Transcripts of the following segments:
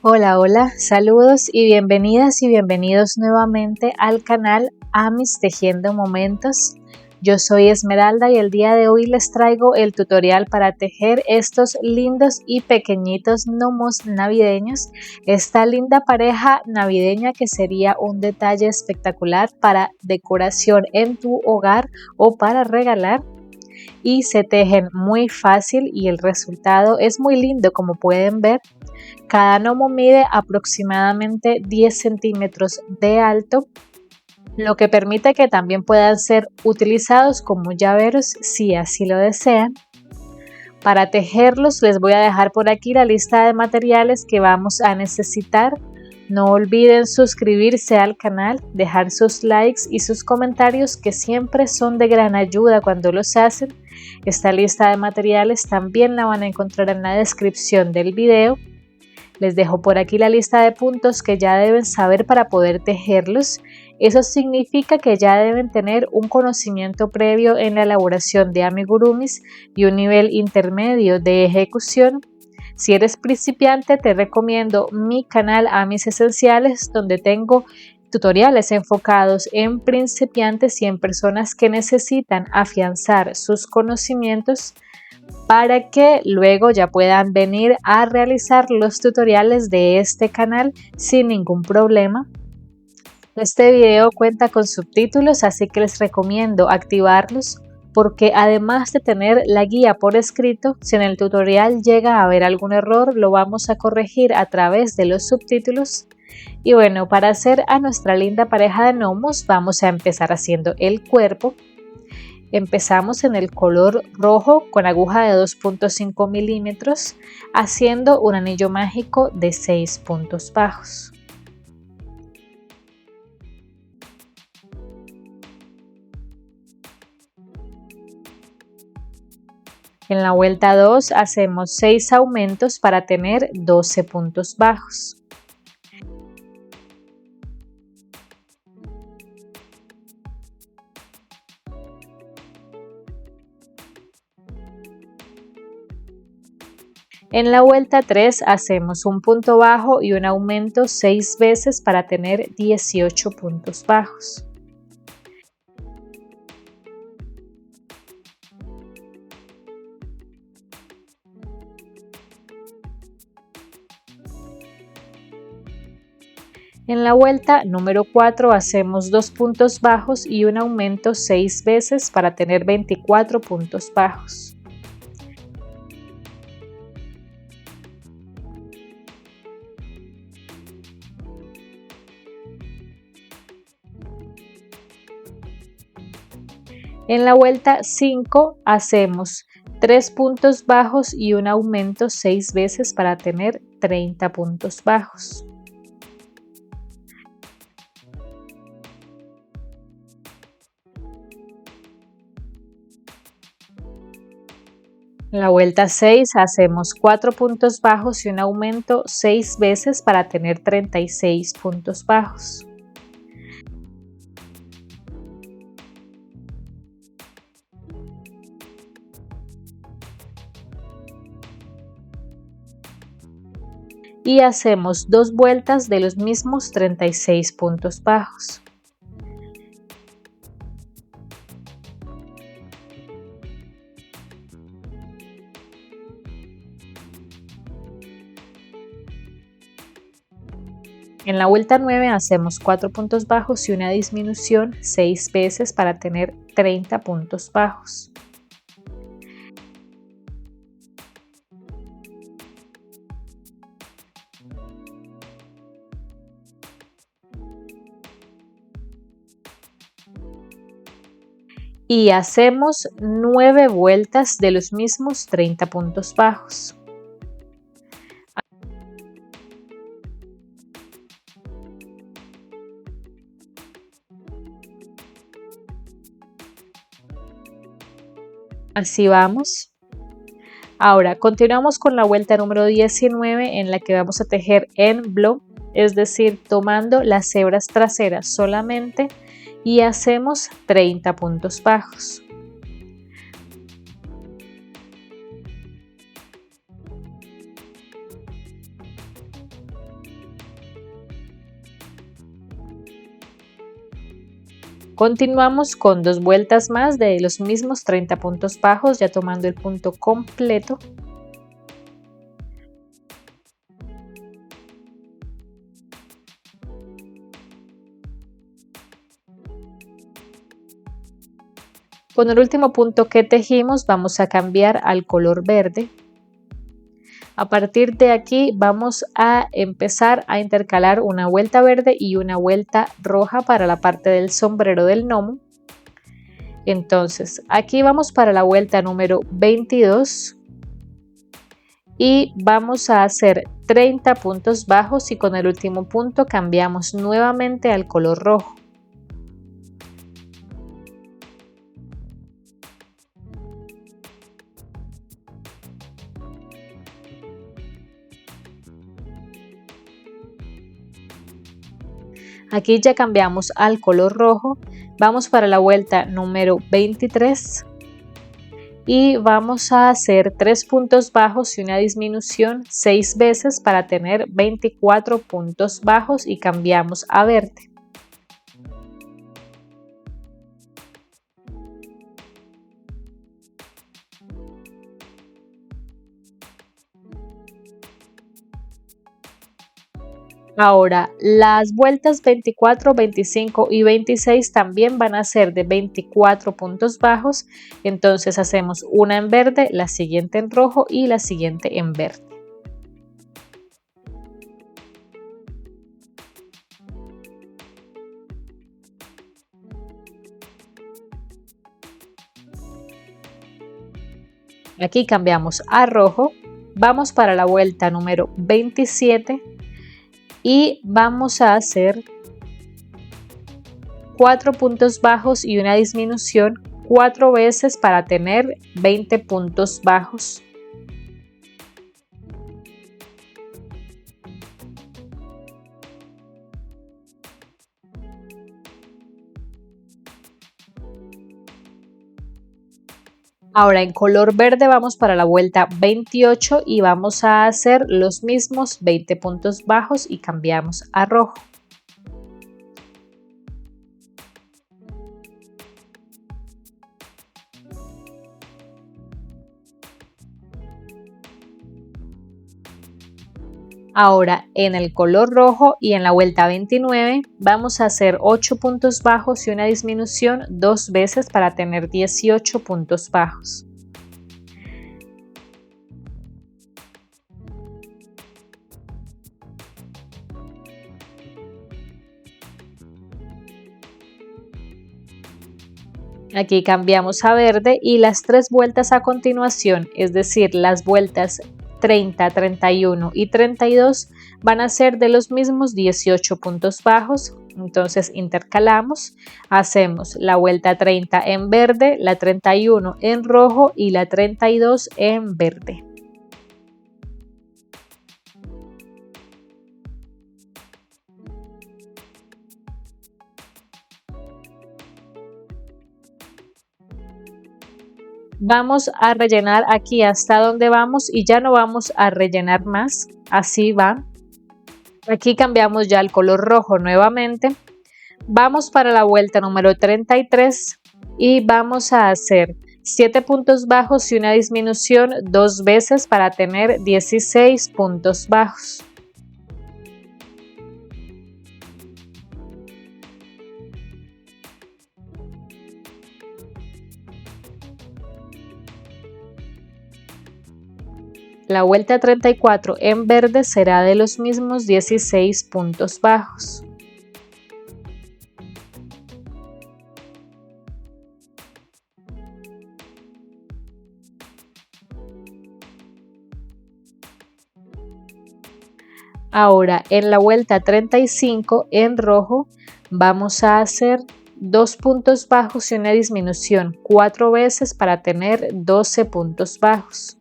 Hola, hola, saludos y bienvenidas y bienvenidos nuevamente al canal Amis Tejiendo Momentos. Yo soy Esmeralda y el día de hoy les traigo el tutorial para tejer estos lindos y pequeñitos gnomos navideños. Esta linda pareja navideña que sería un detalle espectacular para decoración en tu hogar o para regalar. Y se tejen muy fácil y el resultado es muy lindo, como pueden ver. Cada gnomo mide aproximadamente 10 centímetros de alto, lo que permite que también puedan ser utilizados como llaveros si así lo desean. Para tejerlos les voy a dejar por aquí la lista de materiales que vamos a necesitar. No olviden suscribirse al canal, dejar sus likes y sus comentarios que siempre son de gran ayuda cuando los hacen. Esta lista de materiales también la van a encontrar en la descripción del video. Les dejo por aquí la lista de puntos que ya deben saber para poder tejerlos. Eso significa que ya deben tener un conocimiento previo en la elaboración de amigurumis y un nivel intermedio de ejecución. Si eres principiante, te recomiendo mi canal Amis Esenciales, donde tengo tutoriales enfocados en principiantes y en personas que necesitan afianzar sus conocimientos para que luego ya puedan venir a realizar los tutoriales de este canal sin ningún problema. Este video cuenta con subtítulos, así que les recomiendo activarlos porque además de tener la guía por escrito, si en el tutorial llega a haber algún error, lo vamos a corregir a través de los subtítulos. Y bueno, para hacer a nuestra linda pareja de gnomos, vamos a empezar haciendo el cuerpo. Empezamos en el color rojo con aguja de 2.5 milímetros, haciendo un anillo mágico de 6 puntos bajos. En la vuelta 2 hacemos 6 aumentos para tener 12 puntos bajos. En la vuelta 3 hacemos un punto bajo y un aumento 6 veces para tener 18 puntos bajos. En la vuelta número 4 hacemos 2 puntos bajos y un aumento 6 veces para tener 24 puntos bajos. En la vuelta 5 hacemos 3 puntos bajos y un aumento 6 veces para tener 30 puntos bajos. En la vuelta 6 hacemos 4 puntos bajos y un aumento 6 veces para tener 36 puntos bajos. Y hacemos 2 vueltas de los mismos 36 puntos bajos. En la vuelta 9 hacemos 4 puntos bajos y una disminución 6 veces para tener 30 puntos bajos. Y hacemos 9 vueltas de los mismos 30 puntos bajos. Así vamos. Ahora continuamos con la vuelta número 19 en la que vamos a tejer en block, es decir, tomando las hebras traseras solamente y hacemos 30 puntos bajos. Continuamos con 2 vueltas más de los mismos 30 puntos bajos, ya tomando el punto completo. Con el último punto que tejimos vamos a cambiar al color verde. A partir de aquí vamos a empezar a intercalar una vuelta verde y una vuelta roja para la parte del sombrero del gnomo. Entonces aquí vamos para la vuelta número 22 y vamos a hacer 30 puntos bajos y con el último punto cambiamos nuevamente al color rojo. Aquí ya cambiamos al color rojo, vamos para la vuelta número 23 y vamos a hacer 3 puntos bajos y una disminución 6 veces para tener 24 puntos bajos y cambiamos a verde. Ahora, las vueltas 24, 25 y 26 también van a ser de 24 puntos bajos, entonces hacemos una en verde, la siguiente en rojo y la siguiente en verde. Aquí cambiamos a rojo, vamos para la vuelta número 27 y vamos a hacer 4 puntos bajos y una disminución 4 veces para tener 20 puntos bajos. Ahora en color verde vamos para la vuelta 28 y vamos a hacer los mismos 20 puntos bajos y cambiamos a rojo. Ahora en el color rojo y en la vuelta 29 vamos a hacer 8 puntos bajos y una disminución 2 veces para tener 18 puntos bajos. Aquí cambiamos a verde y las 3 vueltas a continuación, es decir, las vueltas 30, 31 y 32 van a ser de los mismos 18 puntos bajos, entonces intercalamos, hacemos la vuelta 30 en verde, la 31 en rojo y la 32 en verde. Vamos a rellenar aquí hasta donde vamos y ya no vamos a rellenar más, así va. Aquí cambiamos ya el color rojo nuevamente. Vamos para la vuelta número 33 y vamos a hacer 7 puntos bajos y una disminución 2 veces para tener 16 puntos bajos. La vuelta 34 en verde será de los mismos 16 puntos bajos. Ahora en la vuelta 35 en rojo vamos a hacer 2 puntos bajos y una disminución 4 veces para tener 12 puntos bajos.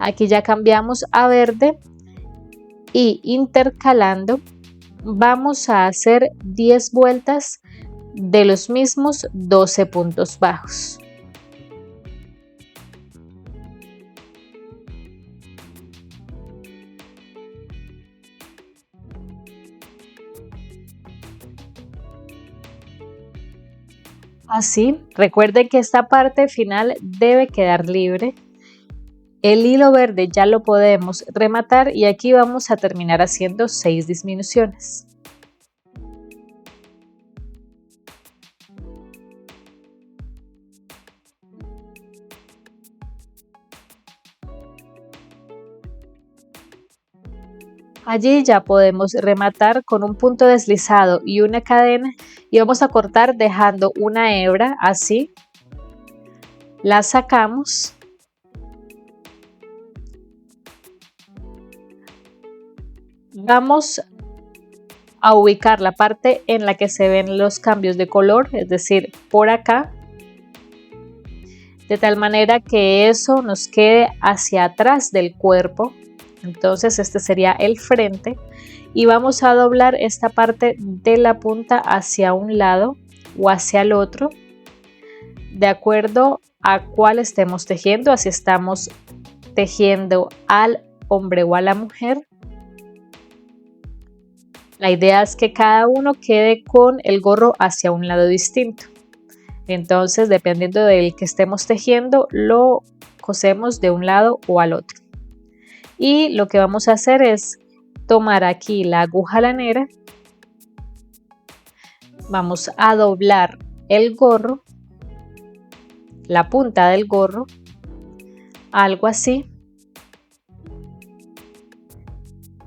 Aquí ya cambiamos a verde y intercalando vamos a hacer 10 vueltas de los mismos 12 puntos bajos. Así, recuerden que esta parte final debe quedar libre. El hilo verde ya lo podemos rematar y aquí vamos a terminar haciendo 6 disminuciones. Allí ya podemos rematar con un punto deslizado y una cadena y vamos a cortar dejando una hebra así. La sacamos. Vamos a ubicar la parte en la que se ven los cambios de color, es decir, por acá, de tal manera que eso nos quede hacia atrás del cuerpo. Entonces este sería el frente y vamos a doblar esta parte de la punta hacia un lado o hacia el otro, de acuerdo a cuál estemos tejiendo, así estamos tejiendo al hombre o a la mujer. La idea es que cada uno quede con el gorro hacia un lado distinto. Entonces, dependiendo del que estemos tejiendo, lo cosemos de un lado o al otro. Y lo que vamos a hacer es tomar aquí la aguja lanera, vamos a doblar el gorro, la punta del gorro, algo así,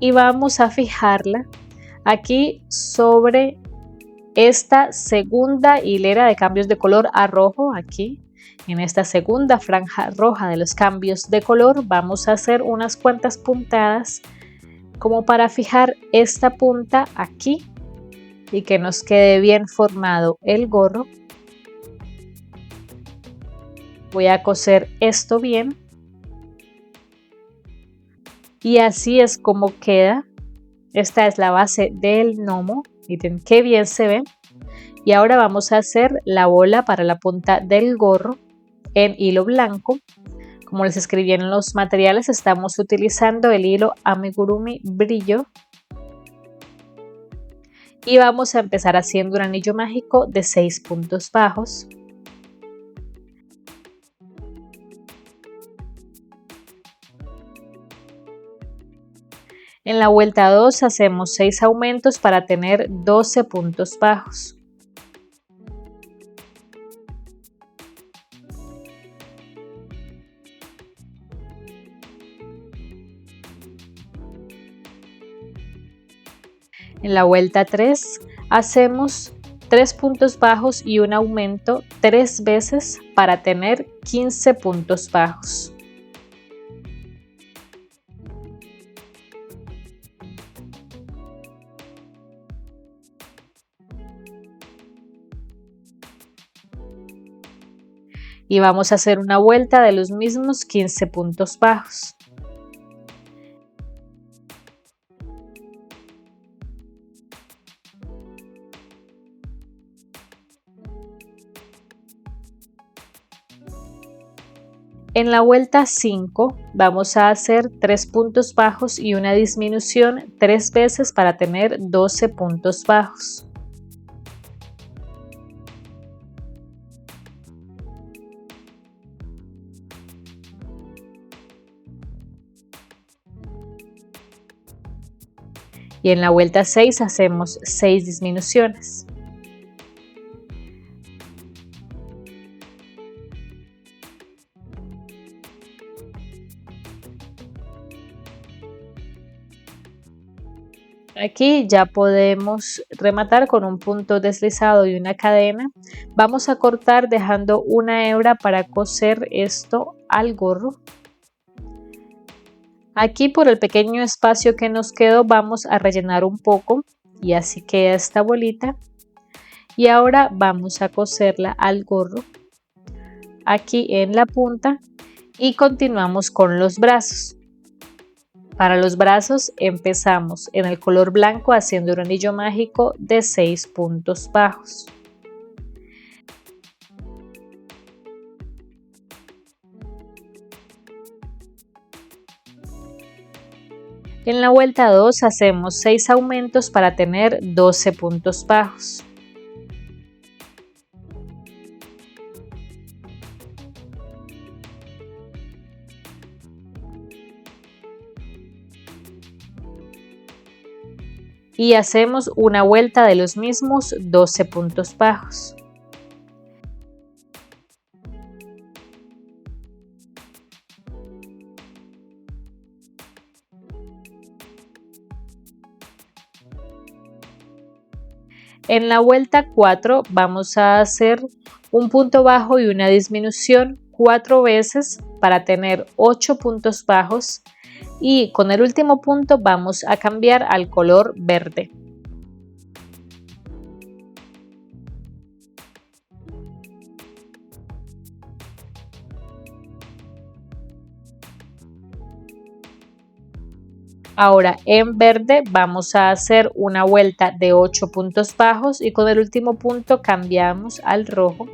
y vamos a fijarla aquí sobre esta segunda hilera de cambios de color a rojo. Aquí en esta segunda franja roja de los cambios de color vamos a hacer unas cuantas puntadas como para fijar esta punta aquí y que nos quede bien formado el gorro. Voy a coser esto bien y así es como queda. Esta es la base del gnomo, miren qué bien se ve. Y ahora vamos a hacer la bola para la punta del gorro en hilo blanco. Como les escribí en los materiales, estamos utilizando el hilo amigurumi brillo. Y vamos a empezar haciendo un anillo mágico de 6 puntos bajos. En la vuelta 2 hacemos 6 aumentos para tener 12 puntos bajos. En la vuelta 3 hacemos 3 puntos bajos y un aumento 3 veces para tener 15 puntos bajos. Y vamos a hacer una vuelta de los mismos 15 puntos bajos. En la vuelta 5 vamos a hacer 3 puntos bajos y una disminución 3 veces para tener 12 puntos bajos. Y en la vuelta 6 hacemos 6 disminuciones. Aquí ya podemos rematar con un punto deslizado y una cadena. Vamos a cortar dejando una hebra para coser esto al gorro. Aquí por el pequeño espacio que nos quedó vamos a rellenar un poco y así queda esta bolita. Y ahora vamos a coserla al gorro aquí en la punta y continuamos con los brazos. Para los brazos empezamos en el color blanco haciendo un anillo mágico de 6 puntos bajos. En la vuelta 2 hacemos 6 aumentos para tener 12 puntos bajos. y hacemos una vuelta de los mismos 12 puntos bajos. En la vuelta 4 vamos a hacer un punto bajo y una disminución 4 veces para tener 8 puntos bajos, y con el último punto vamos a cambiar al color verde. Ahora en verde vamos a hacer una vuelta de 8 puntos bajos y con el último punto cambiamos al rojo.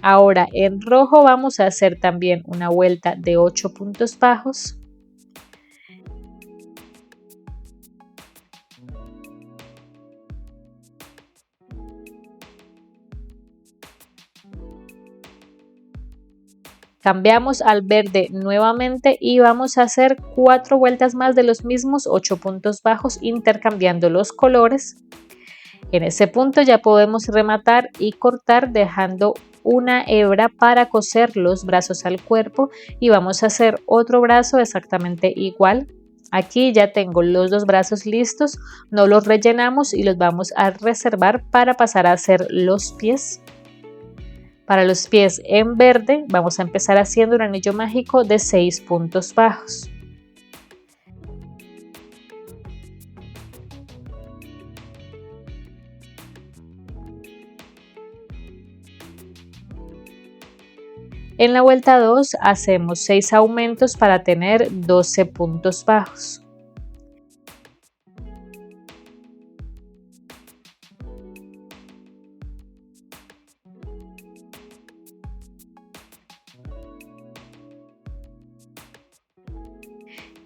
Ahora en rojo vamos a hacer también una vuelta de 8 puntos bajos. Cambiamos al verde nuevamente y vamos a hacer 4 vueltas más de los mismos 8 puntos bajos, intercambiando los colores. En ese punto ya podemos rematar y cortar dejando una hebra para coser los brazos al cuerpo, y vamos a hacer otro brazo exactamente igual. Aquí ya tengo los dos brazos listos, no los rellenamos y los vamos a reservar para pasar a hacer los pies. Para los pies en verde vamos a empezar haciendo un anillo mágico de 6 puntos bajos. En la vuelta 2 hacemos 6 aumentos para tener 12 puntos bajos.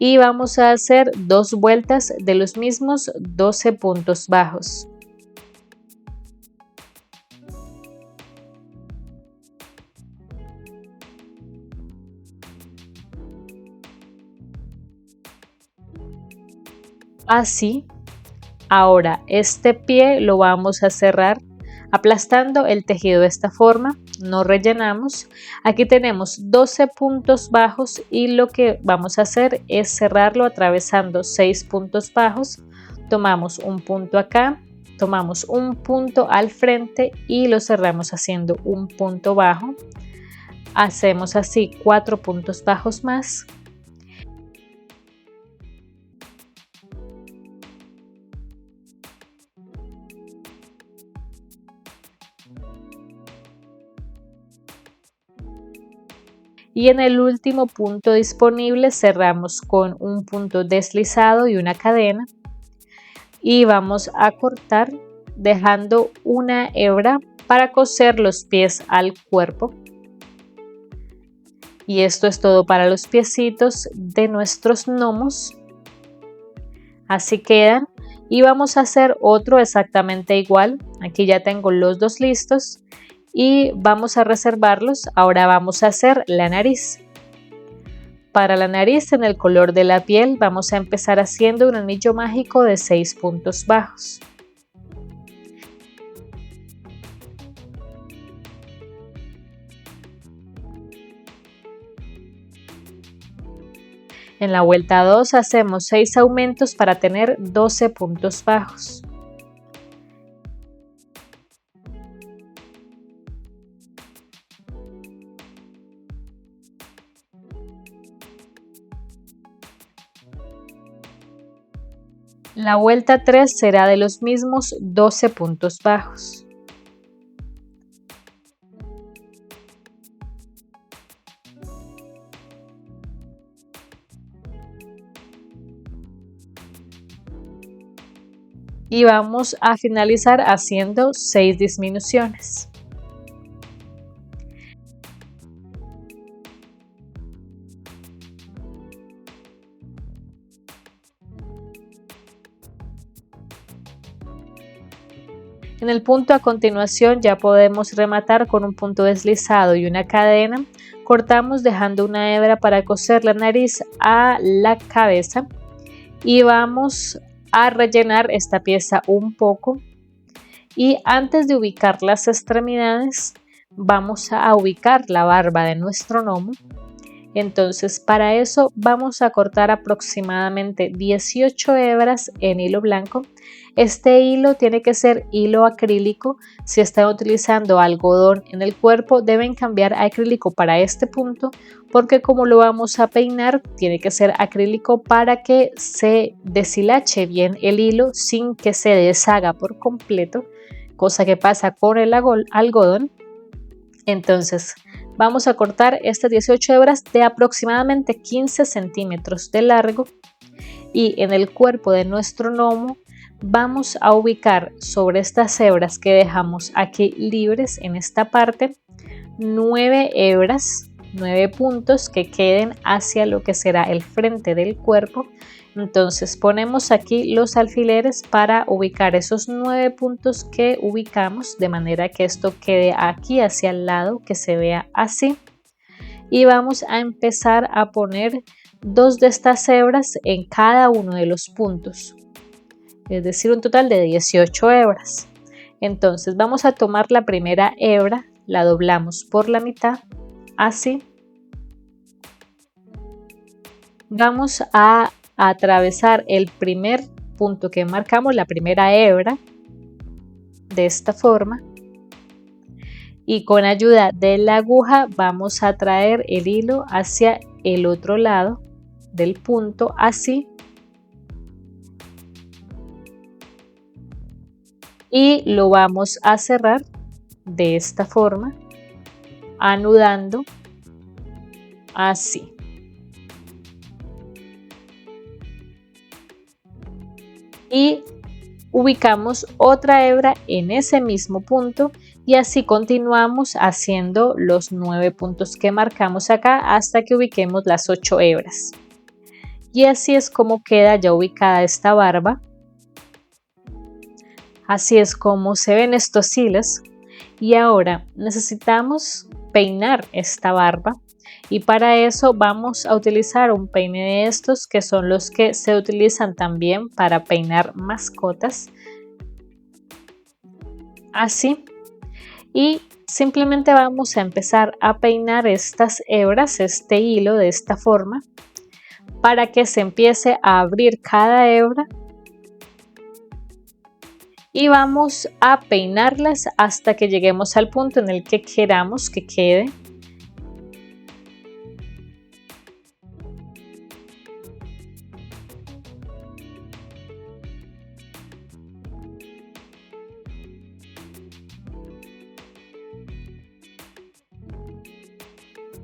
Y vamos a hacer 2 vueltas de los mismos 12 puntos bajos. Así, ahora este pie lo vamos a cerrar aplastando el tejido de esta forma, no rellenamos. Aquí tenemos 12 puntos bajos y lo que vamos a hacer es cerrarlo atravesando 6 puntos bajos. Tomamos un punto acá, tomamos un punto al frente y lo cerramos haciendo un punto bajo. Hacemos así 4 puntos bajos más. Y en el último punto disponible cerramos con un punto deslizado y una cadena, y vamos a cortar dejando una hebra para coser los pies al cuerpo. Y esto es todo para los piecitos de nuestros gnomos. Así quedan, y vamos a hacer otro exactamente igual. Aquí ya tengo los dos listos y vamos a reservarlos. Ahora vamos a hacer la nariz. Para la nariz, en el color de la piel, vamos a empezar haciendo un anillo mágico de 6 puntos bajos. En la vuelta 2 hacemos 6 aumentos para tener 12 puntos bajos. La vuelta 3 será de los mismos 12 puntos bajos. Y vamos a finalizar haciendo 6 disminuciones. En el punto a continuación ya podemos rematar con un punto deslizado y una cadena. Cortamos dejando una hebra para coser la nariz a la cabeza y vamos a rellenar esta pieza un poco. Y antes de ubicar las extremidades, vamos a ubicar la barba de nuestro gnomo. Entonces para eso vamos a cortar aproximadamente 18 hebras en hilo blanco. Este hilo tiene que ser hilo acrílico. Si están utilizando algodón en el cuerpo, deben cambiar a acrílico para este punto, porque como lo vamos a peinar, tiene que ser acrílico para que se deshilache bien el hilo sin que se deshaga por completo, cosa que pasa con el algodón. Entonces vamos a cortar estas 18 hebras de aproximadamente 15 centímetros de largo, y en el cuerpo de nuestro gnomo vamos a ubicar sobre estas hebras que dejamos aquí libres en esta parte 9 hebras, 9 puntos que queden hacia lo que será el frente del cuerpo. Entonces ponemos aquí los alfileres para ubicar esos 9 puntos que ubicamos, de manera que esto quede aquí hacia el lado, que se vea así. Y vamos a empezar a poner 2 de estas hebras en cada uno de los puntos, es decir, un total de 18 hebras. Entonces vamos a tomar la primera hebra, la doblamos por la mitad, así. Vamos a atravesar el primer punto que marcamos, la primera hebra, de esta forma. Y con ayuda de la aguja vamos a traer el hilo hacia el otro lado del punto, así. Y lo vamos a cerrar de esta forma, anudando así. Y ubicamos otra hebra en ese mismo punto y así continuamos haciendo los 9 puntos que marcamos acá hasta que ubiquemos las 8 hebras. Y así es como queda ya ubicada esta barba. Así es como se ven estos hilos. Y ahora necesitamos peinar esta barba, y para eso vamos a utilizar un peine de estos que son los que se utilizan también para peinar mascotas, así. Y simplemente vamos a empezar a peinar estas hebras, este hilo, de esta forma, para que se empiece a abrir cada hebra. Y vamos a peinarlas hasta que lleguemos al punto en el que queramos que quede.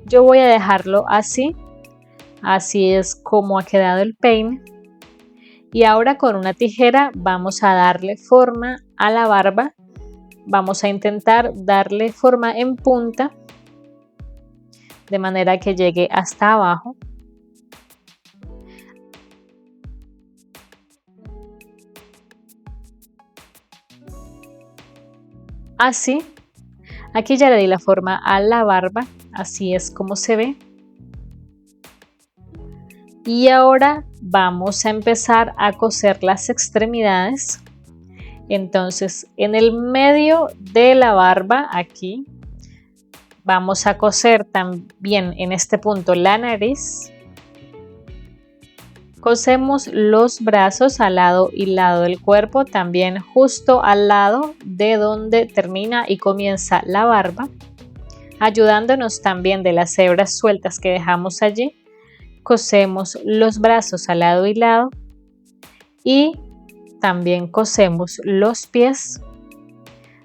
Yo voy a dejarlo así. Así es como ha quedado el peine. Y ahora con una tijera vamos a darle forma a la barba. Vamos a intentar darle forma en punta, de manera que llegue hasta abajo. Así. Aquí ya le di la forma a la barba. Así es como se ve. Y ahora vamos a empezar a coser las extremidades. Entonces en el medio de la barba, aquí, vamos a coser también en este punto la nariz. Cosemos los brazos al lado y lado del cuerpo, también justo al lado de donde termina y comienza la barba, ayudándonos también de las hebras sueltas que dejamos allí. Cosemos los brazos al lado y lado, y también cosemos los pies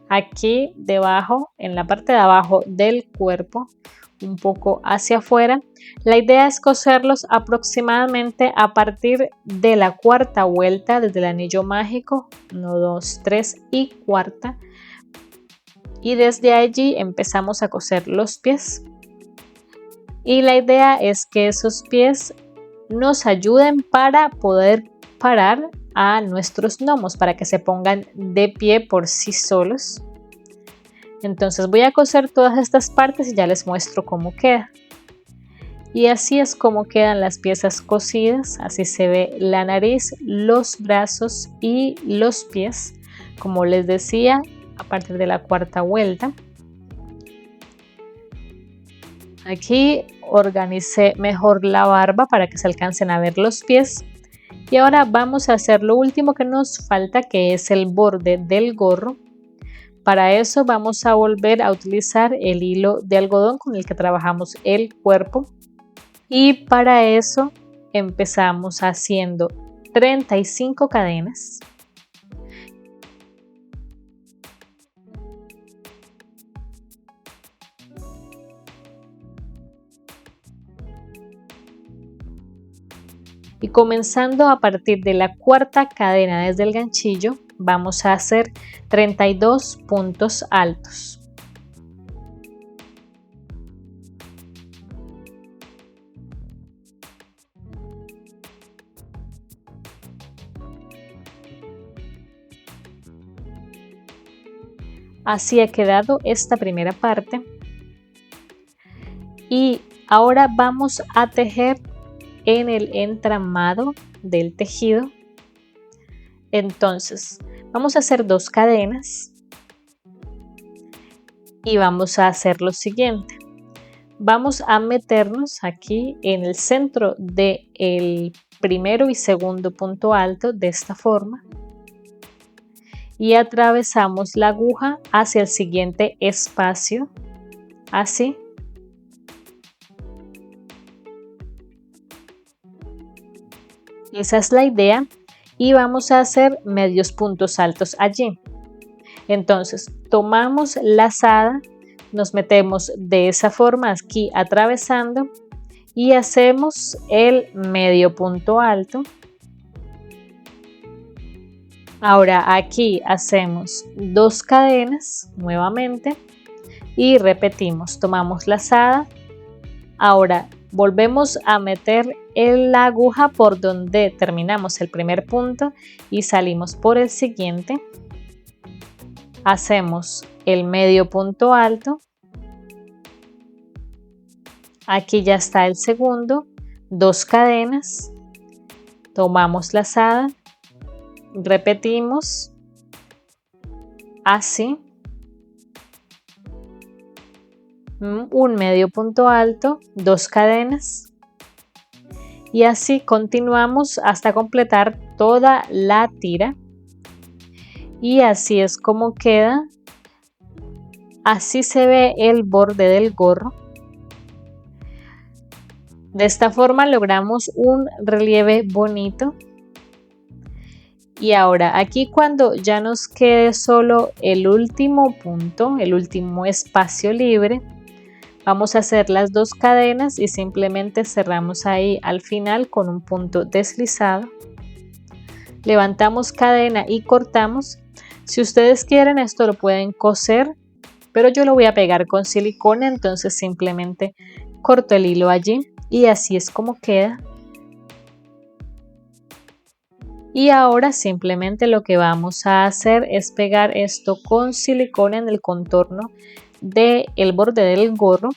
aquí debajo, en la parte de abajo del cuerpo, un poco hacia afuera. La idea es coserlos aproximadamente a partir de la cuarta vuelta desde el anillo mágico, 1, 2, 3 y cuarta, y desde allí empezamos a coser los pies. Y la idea es que esos pies nos ayuden para poder parar a nuestros gnomos para que se pongan de pie por sí solos. Entonces voy a coser todas estas partes y ya les muestro cómo queda. Y así es como quedan las piezas cosidas. Así se ve la nariz, los brazos y los pies, como les decía, a partir de la cuarta vuelta. Aquí organicé mejor la barba para que se alcancen a ver los pies. Y ahora vamos a hacer lo último que nos falta, que es el borde del gorro. Para eso vamos a volver a utilizar el hilo de algodón con el que trabajamos el cuerpo. Y para eso empezamos haciendo 35 cadenas. Y comenzando a partir de la cuarta cadena desde el ganchillo, vamos a hacer 32 puntos altos. Así ha quedado esta primera parte. Y ahora vamos a tejer en el entramado del tejido. Entonces vamos a hacer 2 cadenas y vamos a hacer lo siguiente. Vamos a meternos aquí en el centro del primero y segundo punto alto de esta forma y atravesamos la aguja hacia el siguiente espacio, así. Esa es la idea y vamos a hacer medios puntos altos allí. Entonces tomamos lazada, nos metemos de esa forma aquí atravesando y hacemos el medio punto alto. Ahora aquí hacemos 2 cadenas nuevamente y repetimos, tomamos lazada. Ahora volvemos a meter la aguja por donde terminamos el primer punto y salimos por el siguiente. Hacemos el medio punto alto. Aquí ya está el segundo, 2 cadenas, tomamos lazada, repetimos, así, un medio punto alto, 2 cadenas y así continuamos hasta completar toda la tira. Y así es como queda. Así se ve el borde del gorro. De esta forma logramos un relieve bonito. Y ahora aquí cuando ya nos quede solo el último punto, el último espacio libre, vamos a hacer las 2 cadenas y simplemente cerramos ahí al final con un punto deslizado. Levantamos cadena y cortamos. Si ustedes quieren esto lo pueden coser, pero yo lo voy a pegar con silicona, entonces simplemente corto el hilo allí y así es como queda. Y ahora simplemente lo que vamos a hacer es pegar esto con silicona en el contorno del borde del gorro.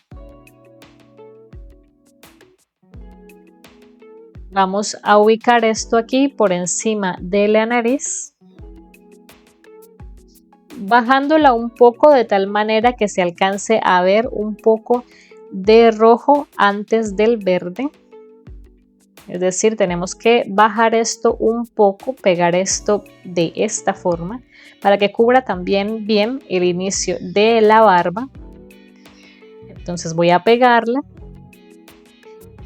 Vamos a ubicar esto aquí por encima de la nariz, bajándola un poco de tal manera que se alcance a ver un poco de rojo antes del verde. Es decir, tenemos que bajar esto un poco, pegar esto de esta forma para que cubra también bien el inicio de la barba. Entonces voy a pegarla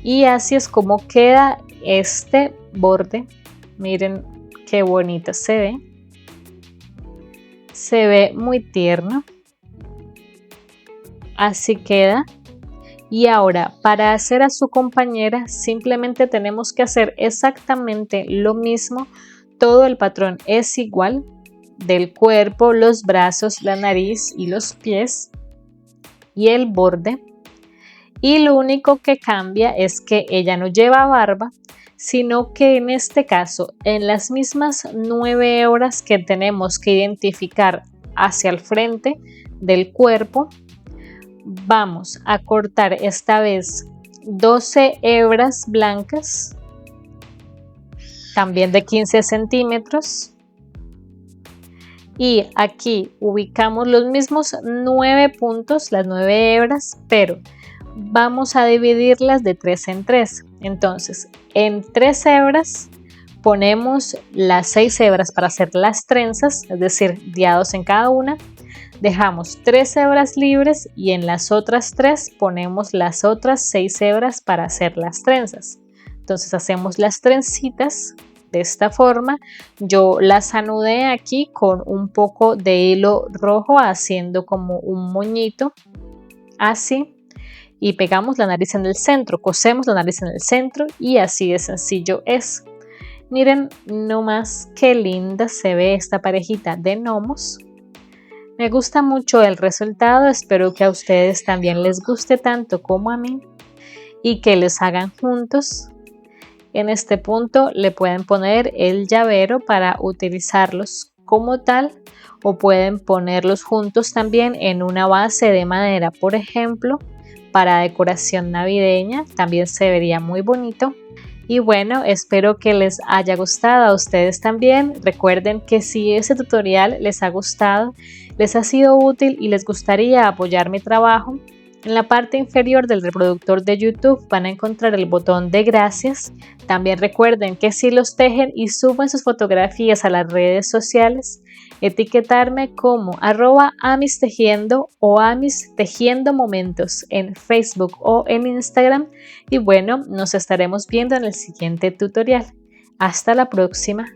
y así es como queda este borde. Miren qué bonito se ve. Se ve muy tierno. Así queda. Y ahora para hacer a su compañera simplemente tenemos que hacer exactamente lo mismo. Todo el patrón es igual, del cuerpo, los brazos, la nariz y los pies y el borde. Y lo único que cambia es que ella no lleva barba, sino que en este caso, en las mismas 9 hebras que tenemos que identificar hacia el frente del cuerpo, vamos a cortar esta vez 12 hebras blancas, también de 15 centímetros. Y aquí ubicamos los mismos 9 puntos, las 9 hebras, pero vamos a dividirlas de 3 en 3. Entonces, en 3 hebras ponemos las 6 hebras para hacer las trenzas, es decir, diados en cada una. Dejamos 3 hebras libres y en las otras 3 ponemos las otras 6 hebras para hacer las trenzas. Entonces hacemos las trencitas de esta forma. Yo las anudé aquí con un poco de hilo rojo haciendo como un moñito, así, y pegamos la nariz en el centro, cosemos la nariz en el centro y así de sencillo es. Miren nomás qué linda se ve esta parejita de gnomos. Me gusta mucho el resultado, espero que a ustedes también les guste tanto como a mí y que les hagan juntos. En este punto le pueden poner el llavero para utilizarlos como tal, o pueden ponerlos juntos también en una base de madera, por ejemplo, para decoración navideña, también se vería muy bonito. Y bueno, espero que les haya gustado a ustedes también. Recuerden que si este tutorial les ha gustado, les ha sido útil y les gustaría apoyar mi trabajo, en la parte inferior del reproductor de YouTube van a encontrar el botón de gracias. También recuerden que si los tejen y suben sus fotografías a las redes sociales, etiquetarme como @amistejiendo o amistejiendomomentos en Facebook o en Instagram. Y bueno, nos estaremos viendo en el siguiente tutorial. Hasta la próxima.